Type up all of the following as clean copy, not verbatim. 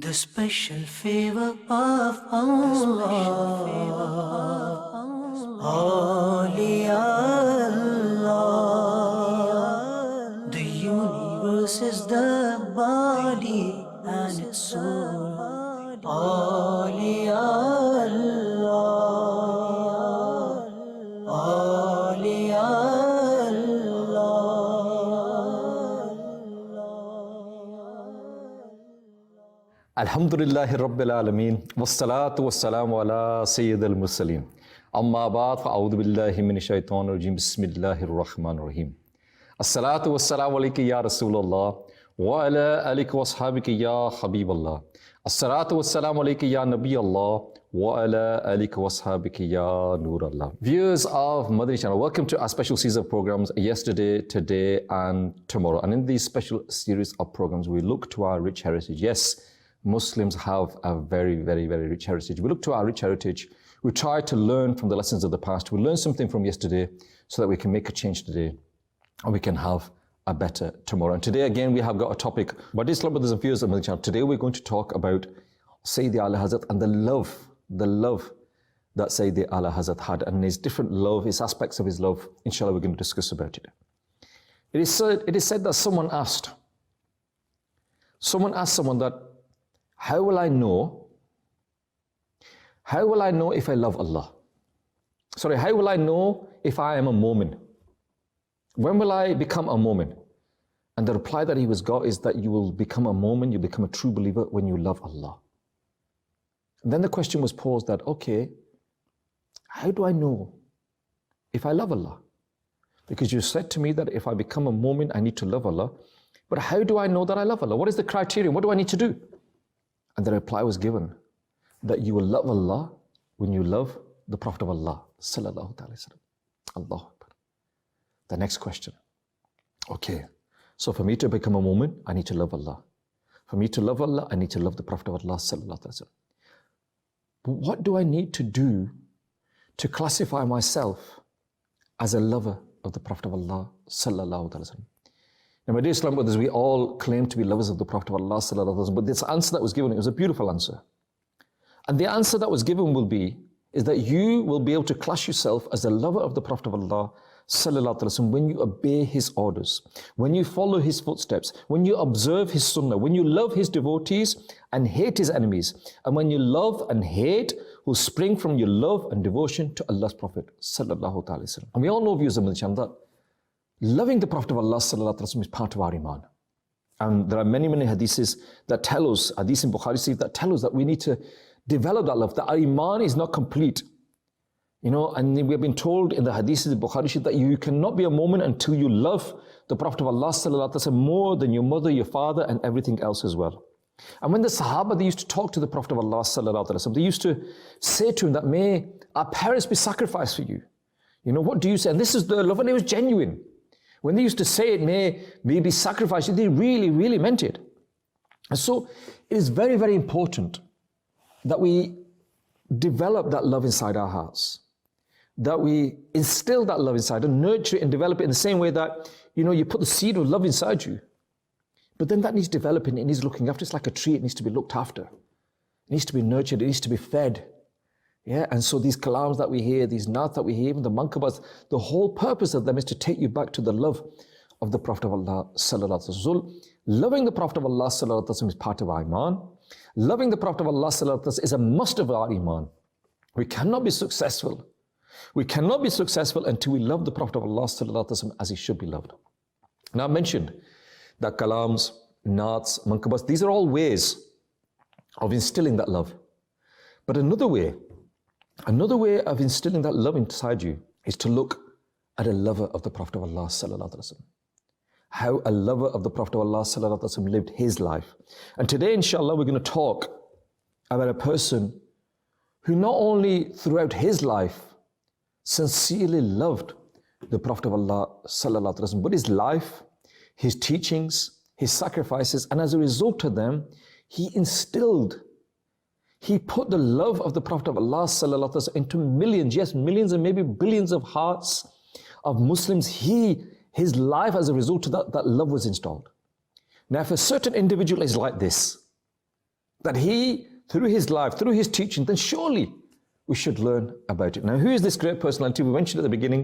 The special favor of Allah. Awliya Allah. The universe is the body and its soul. Awliya Allah. Awliya Allah. Alhamdulillahi Rabbil Alameen, wassalatu wassalamu ala Sayyidil Mursaleen. Amma ba'd, fa'audhu billahi minash shaitanir rajim, bismillahir rahmanir rahim. As-salatu wassalamu alayka ya Rasulullah, wa ala alika wa ashabika ya Habiballah. As-salatu wassalamu alayka ya Nabi Allah, wa ala alika wa ashabika ya Nurallah. Viewers of Madani Channel, welcome to our special series of programs, yesterday, today and tomorrow. And in these special series of programs, we look to our rich heritage. Yes, Muslims have a very, very, very rich heritage. We look to our rich heritage. We try to learn from the lessons of the past. We learn something from yesterday so that we can make a change today and we can have a better tomorrow. And today, again, we have got a topic. But Islam brothers and viewers of Madani Channel, today we're going to talk about Sayyidi Ala Hazrat and the love that Sayyidi Ala Hazrat had and his different love, his aspects of his love. Inshallah, we're going to discuss about it. It is said that someone asked someone that, how will I know if I love Allah? Sorry, how will I know if I am a mu'min? When will I become a mu'min? And the reply that he was got is that you will become a mu'min, you become a true believer when you love Allah. And then the question was posed that, okay, how do I know if I love Allah? Because you said to me that if I become a mu'min, I need to love Allah. But how do I know that I love Allah? What is the criterion? What do I need to do? And the reply was given that you will love Allah when you love the Prophet of Allah, sallallahu alaihi wasallam. Allahu Akbar. The next question. Okay, so for me to become a mu'min, I need to love Allah. For me to love Allah, I need to love the Prophet of Allah, sallallahu alaihi wasallam. But what do I need to do to classify myself as a lover of the Prophet of Allah, sallallahu alaihi wasallam? Now, my dear Islam brothers, we all claim to be lovers of the Prophet of Allah, but this answer that was given, it was a beautiful answer. And the answer that was given is that you will be able to class yourself as a lover of the Prophet of Allah, when you obey his orders, when you follow his footsteps, when you observe his sunnah, when you love his devotees and hate his enemies, and when you love and hate who spring from your love and devotion to Allah's Prophet, sallallahu alaihi wasallam. And we all know, viewers of Madani Channel, that loving the Prophet of Allah sallallahu alaihi wasallam is part of our iman. And there are many, many hadiths that tell us, hadiths in Bukhari, that tell us that we need to develop that love, that our iman is not complete. You know, and we have been told in the hadiths in Bukhari that you cannot be a mu'min until you love the Prophet of Allah sallallahu alaihi wasallam more than your mother, your father, and everything else as well. And when the Sahaba, they used to talk to the Prophet of Allah sallallahu alaihi wasallam, they used to say to him that, may our parents be sacrificed for you. You know, what do you say? And this is the love, and it was genuine. When they used to say it, may we be sacrificed, they really, really meant it. And so it is very, very important that we develop that love inside our hearts, that we instill that love inside and nurture it and develop it in the same way that, you know, you put the seed of love inside you. But then that needs developing, it needs looking after. It's like a tree, it needs to be looked after. It needs to be nurtured, it needs to be fed. Yeah, and so these kalams that we hear, these naats that we hear, even the mankabas, the whole purpose of them is to take you back to the love of the Prophet of Allah sallallahu alaihi wasallam. So loving the Prophet of Allah sallallahu alaihi wasallam is part of our iman. Loving the Prophet of Allah sallallahu alaihi wasallam is a must of our iman. We cannot be successful. We cannot be successful until we love the Prophet of Allah sallallahu alaihi wasallam as he should be loved. Now I mentioned that kalams, naats, mankabas, these are all ways of instilling that love. But another way of instilling that love inside you is to look at a lover of the Prophet of Allah sallallahu alaihi wasallam. How a lover of the Prophet of Allah sallallahu alaihi wasallam lived his life. And today, inshallah, we're going to talk about a person who not only throughout his life sincerely loved the Prophet of Allah sallallahu alaihi wasallam, but his life, his teachings, his sacrifices, and as a result of them, he put the love of the Prophet of Allah sallallahu alaihi wasallam into millions, yes, millions and maybe billions of hearts of Muslims. His life, as a result of that love was installed. Now, if a certain individual is like this, that he, through his life, through his teaching, then surely we should learn about it. Now, who is this great personality? We mentioned at the beginning,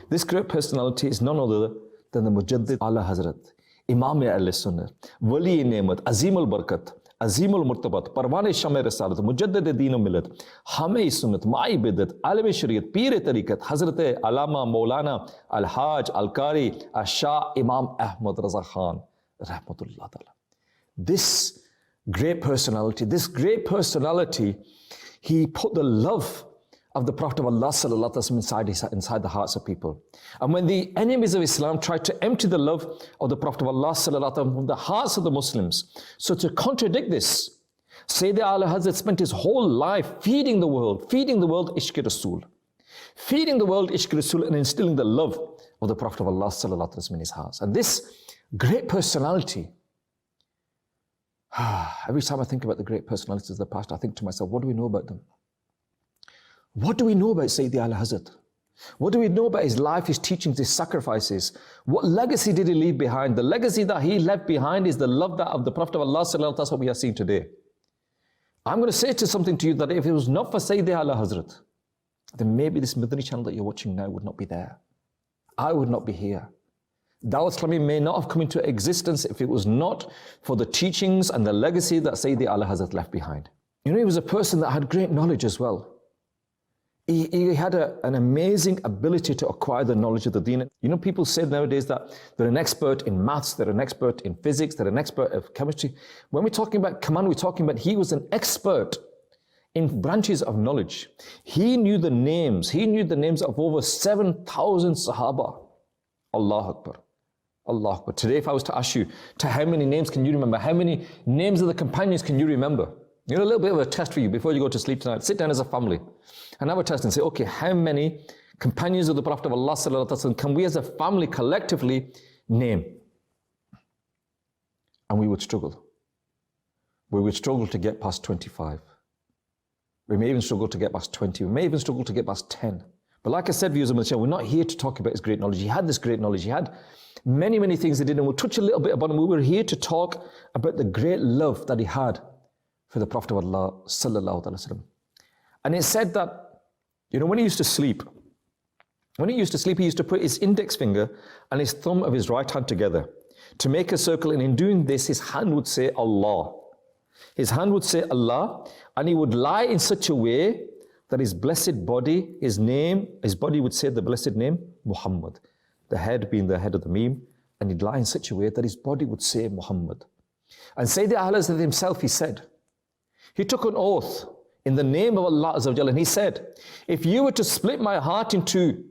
this great personality is none other than the Mujaddid Ala Hazrat, Imam Ahl-Sunnah, Wali Nemat, Azim al-Barkat, Azim al-Murtabat, Parwane Sham-e Risalat, Mujaddid Deen al-Millat, Hame Sunnat, Ma'i Bidat, Alim Shariat, Pir Tariqat, Hazrat Alama Maulana Al-Haj Al-Qari Al-Shah Imam Ahmad Raza Khan, Rahmatullah Ta'ala. This great personality, he put the love of the Prophet of Allah sallallahu alaihi wasallam inside the hearts of people. And when the enemies of Islam tried to empty the love of the Prophet of Allah sallallahu alaihi wasallam from the hearts of the Muslims, so to contradict this, Sayyidi Ala Hazrat spent his whole life feeding the world Ishq Rasool. Feeding the world Ishq Rasool and instilling the love of the Prophet of Allah sallallahu alaihi wasallam in his hearts. And this great personality, every time I think about the great personalities of the past, I think to myself, what do we know about them? What do we know about Sayyidi Ala Hazrat? What do we know about his life, his teachings, his sacrifices? What legacy did he leave behind? The legacy that he left behind is the love that of the Prophet of Allah sallallahu alaihi wasallam. That's what we are seeing today. I'm going to say something to you that if it was not for Sayyidi Ala Hazrat, then maybe this Madani channel that you're watching now would not be there. I would not be here. Dawah Islami may not have come into existence if it was not for the teachings and the legacy that Sayyidi Ala Hazrat left behind. You know, he was a person that had great knowledge as well. He had an amazing ability to acquire the knowledge of the deen. You know, people say nowadays that they're an expert in maths, they're an expert in physics, they're an expert of chemistry. When we're talking about Kaman, we're talking about he was an expert in branches of knowledge. He knew the names of over 7,000 Sahaba. Allahu Akbar. Allah Akbar. Today, if I was to ask you, to how many names can you remember? How many names of the companions can you remember? You know, a little bit of a test for you before you go to sleep tonight. Sit down as a family and have a test and say, okay, how many companions of the Prophet of Allah sallallahu alaihi wasallam can we as a family collectively name? And we would struggle. We would struggle to get past 25. We may even struggle to get past 20. We may even struggle to get past 10. But like I said, viewers of the channel, we're not here to talk about his great knowledge. He had this great knowledge. He had many, many things he did, and we'll touch a little bit about him. We were here to talk about the great love that he had for the Prophet of Allah sallallahu alaihi wasallam. And it said that, you know, when he used to sleep, he used to put his index finger and his thumb of his right hand together to make a circle, and in doing this, his hand would say Allah. His hand would say Allah, and he would lie in such a way that his blessed body, his body would say the blessed name, Muhammad. The head being the head of the meme, and he'd lie in such a way that his body would say Muhammad. And Sayyidi Ahl Hazrat himself, he said, he took an oath in the name of Allah Azza wa Jalla, and he said, if you were to split my heart in two,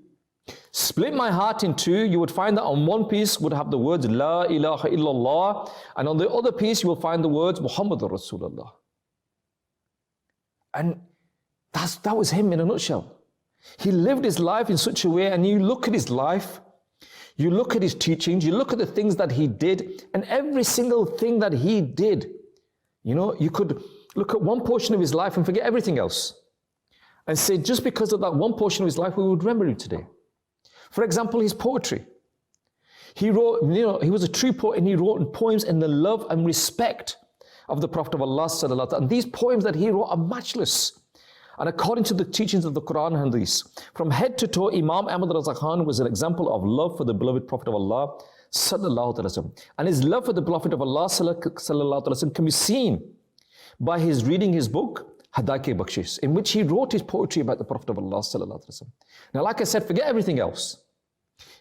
you would find that on one piece would have the words La ilaha illallah, and on the other piece you will find the words Muhammadur Rasulullah. And that was him in a nutshell. He lived his life in such a way, and you look at his life, you look at his teachings, you look at the things that he did, and every single thing that he did, you know, you could look at one portion of his life and forget everything else. And say, just because of that one portion of his life, we would remember him today. For example, his poetry. He wrote, you know, he was a true poet, and he wrote poems in the love and respect of the Prophet of Allah sallallahu alaihi wasallam. And these poems that he wrote are matchless. And according to the teachings of the Quran and Hadith, from head to toe, Imam Ahmad Raza Khan was an example of love for the beloved Prophet of Allah sallallahu alaihi wasallam. And his love for the Prophet of Allah sallallahu alaihi wasallam can be seen by his reading his book, Hadrat Bakshish, in which he wrote his poetry about the Prophet of Allah sallallahu alaihi wasallam. Now, like I said, forget everything else.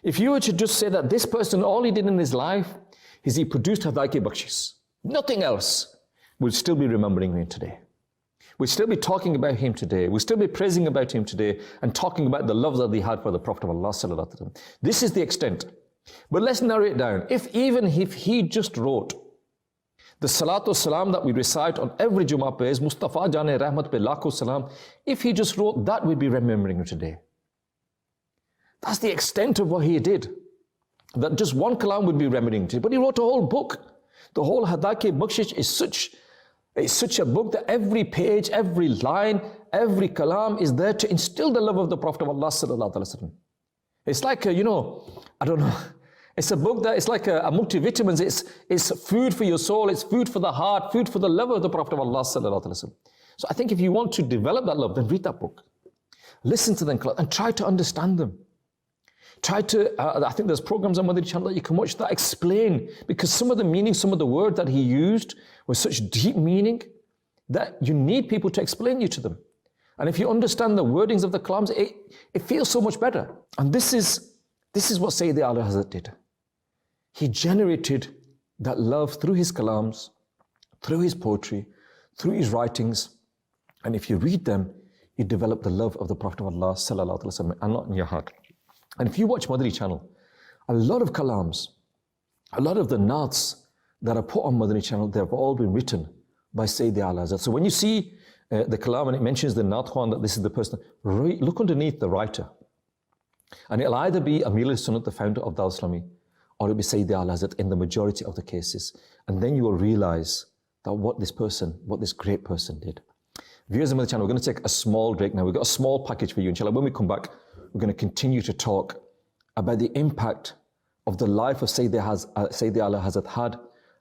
If you were to just say that this person, all he did in his life is he produced Hadrat Bakshish, nothing else, we'll still be remembering him today. We'll still be talking about him today. We'll still be praising about him today and talking about the love that he had for the Prophet of Allah sallallahu alaihi wasallam. This is the extent. But let's narrow it down. Even if he just wrote the Salatu Salam that we recite on every Jummah praise, Mustafa Jane Rahmat Pe Lakho Salam, if he just wrote that, we'd be remembering him today. That's the extent of what he did. That just one kalam would be remembering today. But he wrote a whole book. The whole Hadrat Bakshish is such a book that every page, every line, every kalam is there to instill the love of the Prophet of Allah sallallahu alaihi wasallam. It's like, you know, I don't know, It's a book that is like a multivitamins. It's food for your soul. It's food for the heart, food for the love of the Prophet of Allah sallallahu alaihi wasallam. So I think if you want to develop that love, then read that book. Listen to them and try to understand them. Try to, I think there's programs on Madani Channel that you can watch that explain, because some of the meaning, some of the word that he used was such deep meaning that you need people to explain you to them. And if you understand the wordings of the kalams, it feels so much better. And this is what Sayyidi Ala Hazrat did. He generated that love through his kalams, through his poetry, through his writings. And if you read them, you develop the love of the Prophet of Allah sallallahu alaihi wasallam and not in your heart. And if you watch Madani Channel, a lot of kalams, a lot of the naats that are put on Madani Channel, they've all been written by Sayyidi Ala Hazrat. So when you see the kalam and it mentions the naat Khan, that this is the person, look underneath the writer. And it'll either be Amir al-Sunnah, the founder of Dawah Islami, or it'll be Sayyidi Ala Hazrat in the majority of the cases. And then you will realize that what this great person did. Viewers of the channel, we're going to take a small break now. We've got a small package for you, inshallah. When we come back, we're going to continue to talk about the impact of the life of Sayyidi Ala Hazrat had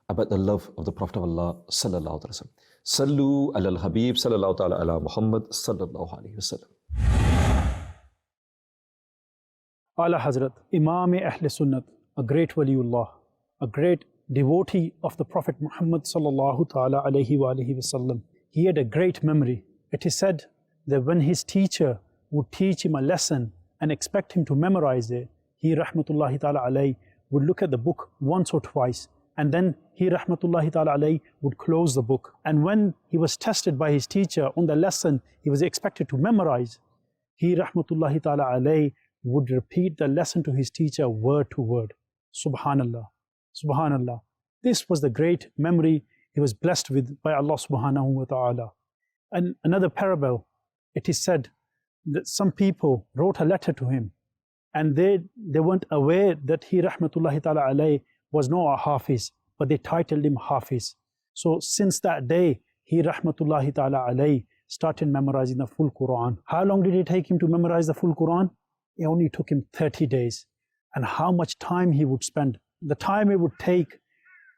about the love of the Prophet of Allah sallallahu alaihi wasallam. Sallu ala al-Habib sallallahu ta'ala ala Muhammad sallallahu alaihi wasallam. Ala Hazrat, Imam Ahl Sunnat, a great waliullah, a great devotee of the Prophet Muhammad sallallahu ta'ala alaihi wa alihi wasallam. He had a great memory. It is said that when his teacher would teach him a lesson and expect him to memorize it, he rahmatullahi ta'ala alayhi would look at the book once or twice, and then he rahmatullahi ta'ala alayhi would close the book. And when he was tested by his teacher on the lesson he was expected to memorize, he rahmatullahi ta'ala alayhi would repeat the lesson to his teacher word to word. Subhanallah, Subhanallah. This was the great memory he was blessed with by Allah subhanahu wa ta'ala. And another parable, it is said that some people wrote a letter to him and they weren't aware that he rahmatullahi ta'ala alayhi was not a Hafiz, but they titled him Hafiz. So since that day, he rahmatullahi ta'ala alayhi started memorizing the full Quran. How long did it take him to memorize the full Quran? It only took him 30 days. And how much time he would spend, the time it would take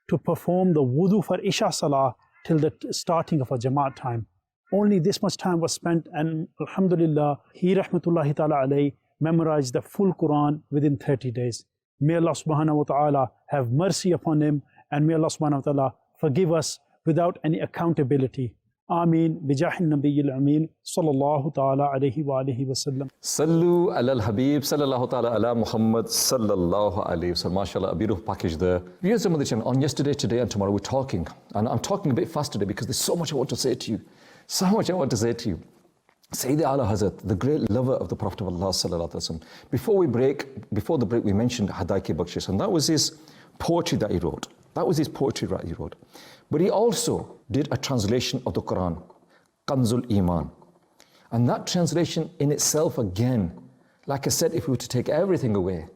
to perform the wudu for Isha Salah till the starting of a Jamaat time. Only this much time was spent, and alhamdulillah, he rahmatullahi ta'ala alayhi memorized the full Quran within 30 days. May Allah subhanahu wa ta'ala have mercy upon him, and may Allah subhanahu wa ta'ala forgive us without any accountability. Ameen. Bijahin Nabiyil Ameen. Sallallahu ta'ala alayhi wa alihi wa sallam. Sallu ala al-Habib sallallahu ta'ala ala Muhammad sallallahu alayhi wa sallam. MashaAllah, a beautiful package there. Viewers of the channel, on yesterday, today and tomorrow we're talking. And I'm talking a bit fast today because there's so much I want to say to you. So much I want to say to you. Sayyidi Ala Hazrat, the great lover of the Prophet of Allah sallallahu alaihi wasallam. Before the break, we mentioned Hadaiki Bakshish, and that was his poetry that he wrote. That was his poetry that he wrote. But he also did a translation of the Quran, Kanzul Iman. And that translation in itself, again, like I said, if we were to take everything away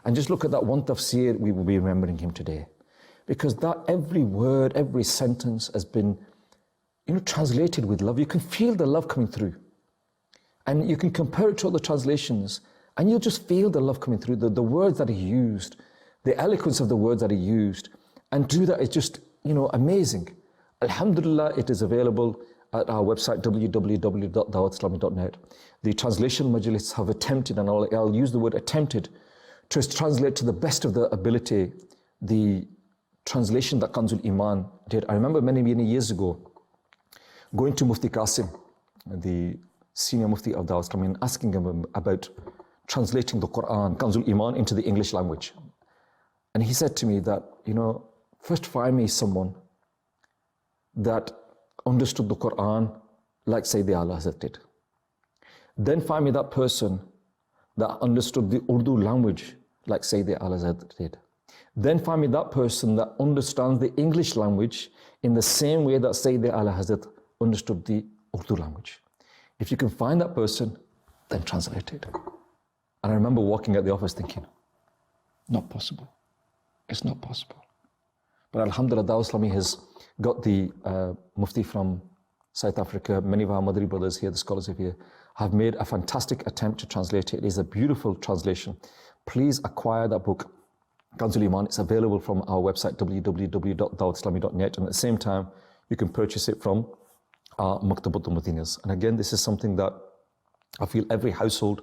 and just look at that one tafsir, we will be remembering him today. Because that every word, every sentence has been translated with love. You can feel the love coming through. And you can compare it to other translations, and you'll just feel the love coming through, the words that he used, the eloquence of the words that he used. And to do that is just, amazing. Alhamdulillah, it is available at our website, www.dawatislami.net. The translation majlis have attempted, and I'll use the word attempted, to translate to the best of their ability the translation that Kanzul Iman did. I remember many, many years ago, going to Mufti Qasim, the senior Mufti of Dawah Islami, and asking him about translating the Quran, Kanzul Iman, into the English language. And he said to me that, first find me someone that understood the Quran like Sayyidi Ala Hazrat did. Then find me that person that understood the Urdu language like Sayyidi Ala Hazrat did. Then find me that person that understands the English language in the same way that Sayyidi Ala Hazrat understood the Urdu language. If you can find that person, then translate it. And I remember walking out the office thinking, not possible. It's not possible. But alhamdulillah, Dawah Islami has got the Mufti from South Africa. Many of our Madri brothers here, the scholars of here, have made a fantastic attempt to translate it. It is a beautiful translation. Please acquire that book. Kanzul Iman. It's available from our website, www.dawatislami.net, and at the same time, you can purchase it from our Maktabatul Madinas. And again, this is something that I feel every household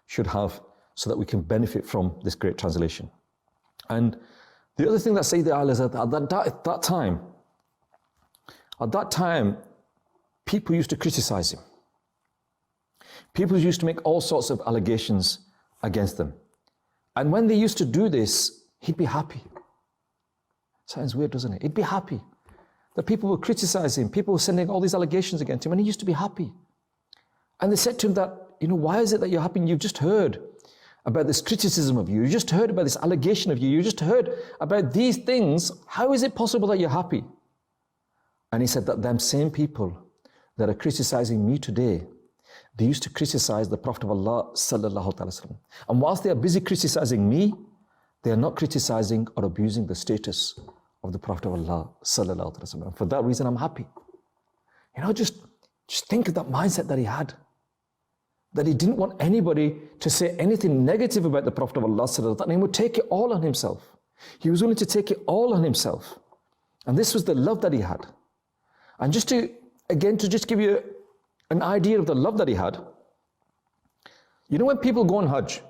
should have so that we can benefit from this great translation. And the other thing that Sayyidina Ali said, at that time, people used to criticize him. People used to make all sorts of allegations against them. And when they used to do this, he'd be happy. Sounds weird, doesn't it? He'd be happy that people were criticizing him, people were sending all these allegations against him, and he used to be happy. And they said to him that, why is it that you're happy? You've just heard about this criticism of you. You just heard about this allegation of you. You just heard about these things. How is it possible that you're happy? And he said that them same people that are criticizing me today, they used to criticize the Prophet of Allah sallallahu alaihi wasallam. And whilst they are busy criticizing me, they are not criticizing or abusing the status of the Prophet of Allah sallallahu alaihi wasallam. For that reason, I'm happy. Just think of that mindset that he had. That he didn't want anybody to say anything negative about the Prophet of Allah sallallahu alaihi wasallam. And he would take it all on himself. He was willing to take it all on himself. And this was the love that he had. And just to give you an idea of the love that he had, when people go on Hajj,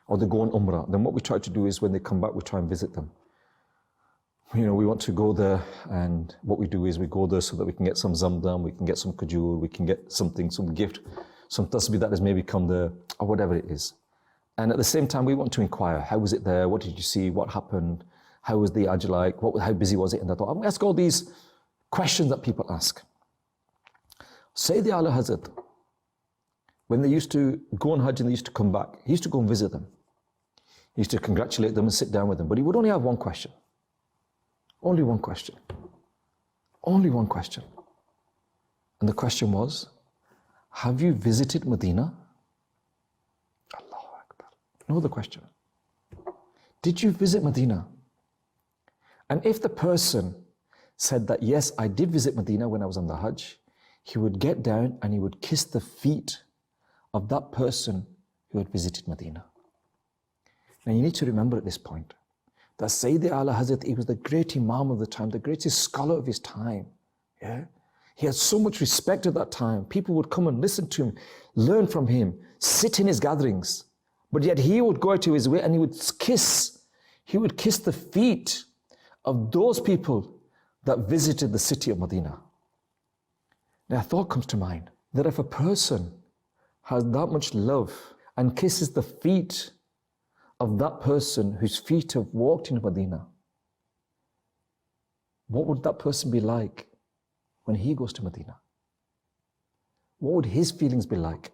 or they go on Umrah, then what we try to do is when they come back, we try and visit them. We want to go there, and what we do is we go there so that we can get some zamdam, we can get some kajur, we can get something, some gift, some tasbih that has maybe come there, or whatever it is. And at the same time, we want to inquire, how was it there? What did you see? What happened? How was the Hajj like? How busy was it in that? And we ask all these questions that people ask. Sayyidi Ala Hazrat, when they used to go on Hajj and they used to come back, he used to go and visit them. He used to congratulate them and sit down with them. But he would only have one question. Only one question. Only one question. And the question was, have you visited Medina? Allahu Akbar. No other question. Did you visit Medina? And if the person said that, yes, I did visit Medina when I was on the Hajj, he would get down and he would kiss the feet of that person who had visited Medina. Now you need to remember at this point that Sayyidi Ala Hazrat, he was the great Imam of the time, the greatest scholar of his time. Yeah? He had so much respect at that time. People would come and listen to him, learn from him, sit in his gatherings. But yet he would go out of his way and he would kiss the feet of those people that visited the city of Medina. Now a thought comes to mind that if a person has that much love and kisses the feet of that person whose feet have walked in Medina, what would that person be like when he goes to Medina? What would his feelings be like?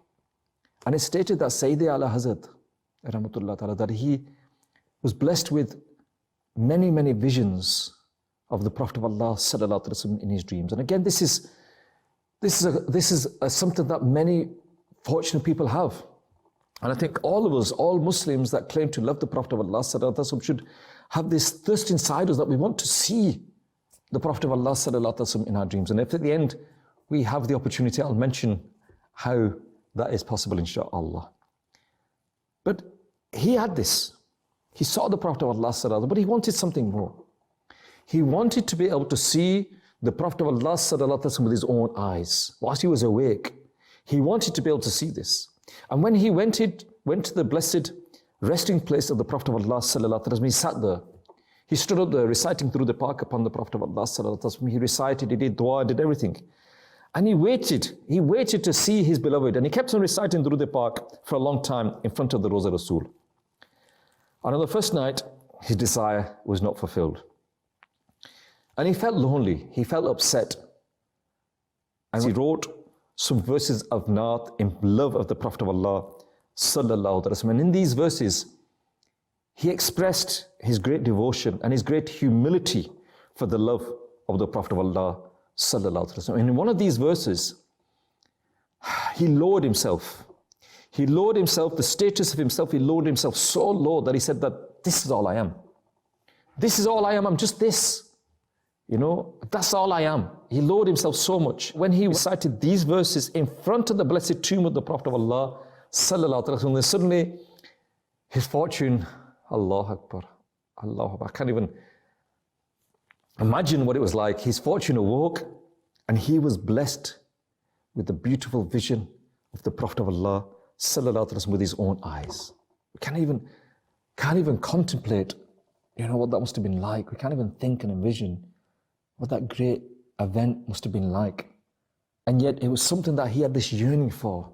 And it's stated that Sayyidi Ala Hazrat, rahmatullah ta'ala, that he was blessed with many, many visions of the Prophet of Allah sallallahu alaihi wasallam in his dreams. And again, this is something that many fortunate people have. And I think all of us, all Muslims that claim to love the Prophet of Allah sallallahu alaihi wasallam should have this thirst inside us that we want to see the Prophet of Allah sallallahu alaihi wasallam in our dreams. And if at the end we have the opportunity, I'll mention how that is possible, inshaAllah. But he had this. He saw the Prophet of Allah sallallahu alaihi wasallam, but he wanted something more. He wanted to be able to see the Prophet of Allah sallallahu alaihi wasallam with his own eyes. Whilst he was awake, he wanted to be able to see this. And when he went to the blessed resting place of the Prophet of Allah sallallahu alaihi wasallam, he sat there. He stood up there reciting through the park upon the Prophet of Allah sallallahu alaihi wasallam. He recited, he did dua, did everything. And he waited to see his beloved. And he kept on reciting through the park for a long time in front of the Rosa Rasool. And on the first night, his desire was not fulfilled. And he felt lonely, he felt upset. And he wrote some verses of Naat in love of the Prophet of Allah sallallahu alaihi wasallam. And in these verses, he expressed his great devotion and his great humility for the love of the Prophet of Allah sallallahu alaihi wasallam. And in one of these verses, he lowered himself. He lowered himself, the status of himself, he lowered himself so low that he said that this is all I am. This is all I am, I'm just this. That's all I am. He lowered himself so much. When he recited these verses in front of the blessed tomb of the Prophet of Allah sallallahu alaihi wasallam, then suddenly his fortune, Allahu Akbar. Allahu Akbar. I can't even imagine what it was like. His fortune awoke and he was blessed with the beautiful vision of the Prophet of Allah sallallahu alaihi wasallam with his own eyes. We can't even contemplate, what that must have been like. We can't even think and envision what that great event must have been like. And yet it was something that he had this yearning for.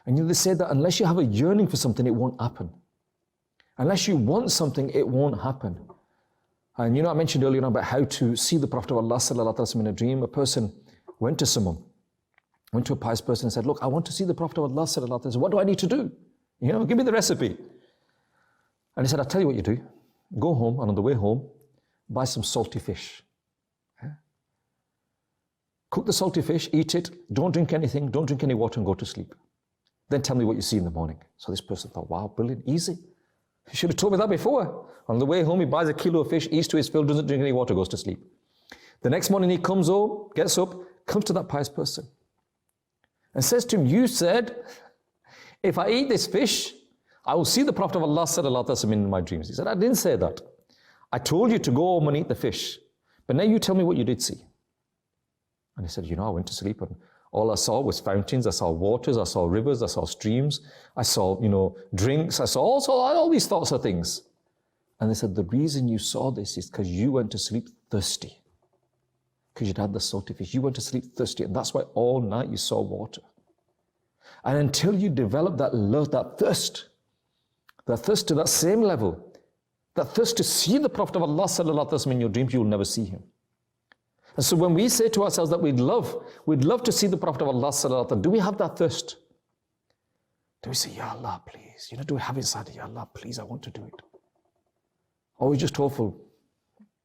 And they say that unless you have a yearning for something, it won't happen. Unless you want something, it won't happen. And I mentioned earlier about how to see the Prophet of Allah sallallahu alaihi wasallam in a dream. A person went to a pious person and said, look, I want to see the Prophet of Allah sallallahu alaihi wasallam. What do I need to do? Give me the recipe. And he said, I'll tell you what you do. Go home, and on the way home, buy some salty fish. Cook the salty fish, eat it, don't drink anything, don't drink any water, and go to sleep. Then tell me what you see in the morning. So this person thought, wow, brilliant, easy. You should have told me that before. On the way home, he buys a kilo of fish, eats to his fill, doesn't drink any water, goes to sleep. The next morning he comes home, gets up, comes to that pious person and says to him, you said, if I eat this fish, I will see the Prophet of Allah sallallahu alaihi wasallam in my dreams. He said, I didn't say that. I told you to go home and eat the fish. But now you tell me what you did see. And he said, I went to sleep and all I saw was fountains, I saw waters, I saw rivers, I saw streams, I saw, drinks, I saw all these thoughts of things. And they said, the reason you saw this is because you went to sleep thirsty. Because you'd had the salty fish. You went to sleep thirsty, and that's why all night you saw water. And until you develop that love, that thirst to that same level, that thirst to see the Prophet of Allah sallallahu alaihi wasallam in your dreams, you will never see him. And so when we say to ourselves that we'd love to see the Prophet of Allah sallallahu alaihi wasallam, do we have that thirst? Do we say, Ya Allah, please? Do we have inside, Ya Allah, please, I want to do it? Or are we just hopeful?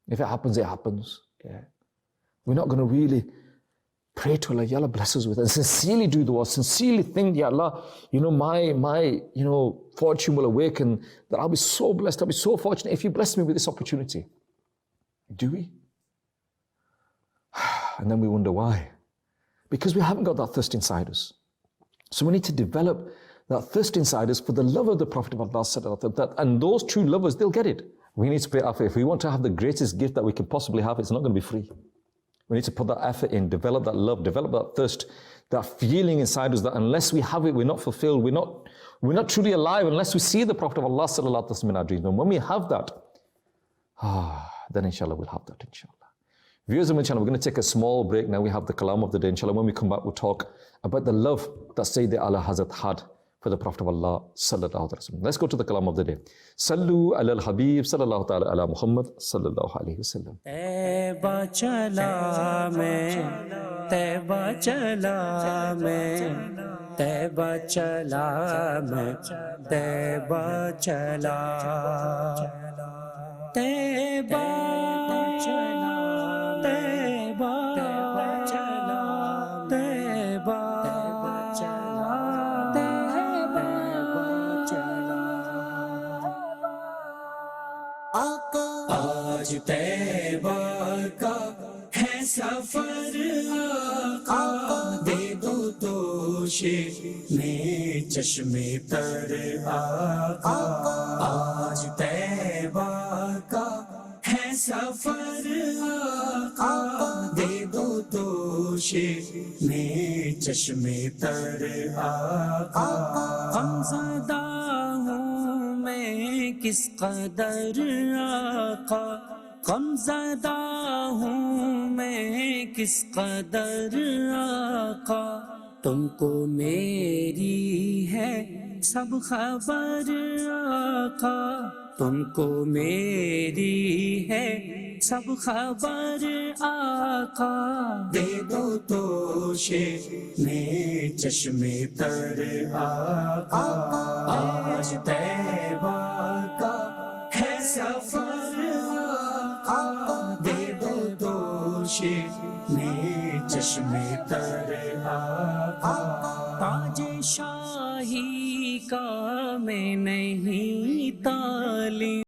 If it happens, it happens. Yeah. We're not going to really pray to Allah, Ya Allah, bless us with it. And sincerely do the work, sincerely think, Ya Allah, my fortune will awaken, that I'll be so blessed, I'll be so fortunate if you bless me with this opportunity. Do we? And then we wonder why. Because we haven't got that thirst inside us. So we need to develop that thirst inside us for the love of the Prophet of Allah, and those true lovers, they'll get it. We need to put effort. If we want to have the greatest gift that we can possibly have, it's not going to be free. We need to put that effort in, develop that love, develop that thirst, that feeling inside us that unless we have it, we're not fulfilled, we're not truly alive unless we see the Prophet of Allah sallallahu alaihi wasallam in our dreams. And when we have that, then inshallah we'll have that, inshallah. Viewers of my channel, we're going to take a small break now. We have the kalam of the day. Inshallah, when we come back, we'll talk about the love that Sayyid Ala Hazrat had for the Prophet of Allah sallallahu alaihi wasallam. Let's go to the kalam of the day. Sallu ala al-Habib sallallahu ta'ala ala Muhammad sallallahu alaihi wasallam. Taiba chala main, Taiba chala main, Taiba chala main, Taiba chala, Taiba. आज तैबा का है सफर आका, दे दो तोशे में चश्मे तर आका। आज तैबा का है सफर आका, दे दो तोशे में चश्मे तर आका। गमज़दा हूँ मैं किस कदर आका, गमज़दा हूँ मैं किस कदर आका। तुमको मेरी है सब खबर आका, तुमको मेरी है सब खबर आका। दे दो तोशे में चश्मे तर आका। आज तैबा का है सफर आका, दे दो तोशे में चश्मे तर आका। ताजे शाही का मैं नहीं ताली